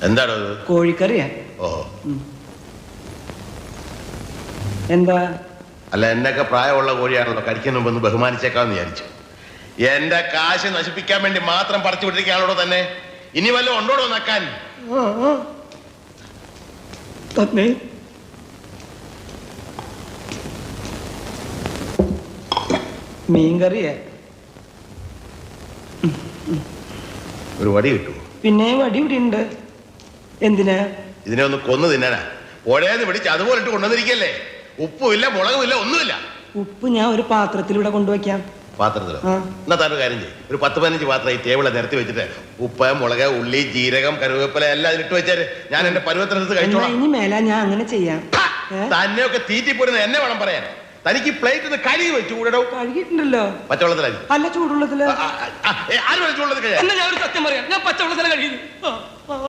എന്താണ് കോഴിക്കറിയാ. ഓഹോ. എന്താ? അല്ല, എന്നൊക്കെ പ്രായമുള്ള കോഴിയാണല്ലോ, കഴിക്കുന്ന മുമ്പ് ഒന്ന് ബഹുമാനിച്ചേക്കാന്ന് വിചാരിച്ചു. എന്റെ കാശ് നശിപ്പിക്കാൻ വേണ്ടി മാത്രം പറിച്ചു വിട്ടിരിക്കുകയാണോ തന്നെ? ഇനി വല്ലതും ഉണ്ടോടോ നക്കാൻ? തന്നെ മീൻകറിയാ. ഒരു വടി കിട്ടുമോ? പിന്നെ വടി ഇവിടെ ഉണ്ട്. എന്തിനാ? ഇതിനെ ഒന്ന് കൊന്നു തിന്നാനാ. പുഴയെന്ന് പിടിച്ച് അതുപോലെ ഇട്ട് കൊണ്ടുവന്നിരിക്കല്ലേ. ഉപ്പുമില്ല, മുളകുമില്ല, ഒന്നുമില്ല. ഉപ്പ് ഞാൻ ഒരു പാത്രത്തിലൂടെ കൊണ്ടുവയ്ക്കാം. പാത്രത്തിലോ? എന്നാ താനൊരു കാര്യം ചെയ്യും, ഒരു 10-15 പാത്രം ഈ ടേബിളെ നിരത്തി വെച്ചിട്ട് ഉപ്പ്, മുളക്, ഉള്ളി, ജീരകം, കരുവേപ്പില എല്ലാം അതിലിട്ട് വെച്ചാല് ഞാൻ എന്റെ പരുവത്തിനടുത്ത് കഴിച്ചോളാം. ഇനി മേല ഞാൻ അങ്ങനെ ചെയ്യാം. തന്നെയൊക്കെ തീറ്റിപ്പോരുന്ന എന്നെ വേണം പറയാൻ. തനിക്ക് പ്ലേറ്റ് ഒന്ന് കഴുകി വെച്ചു കൂടോ. കഴുകിയിട്ടുണ്ടല്ലോ. പച്ചവെള്ളത്തിലായി? അല്ല, ചൂടുള്ളത്തില്. ആര് ചൂടുള്ളത്? ഞാൻ ഒരു സത്യം പറയാം, ഞാൻ പച്ചവെള്ളത്തില കഴുകി.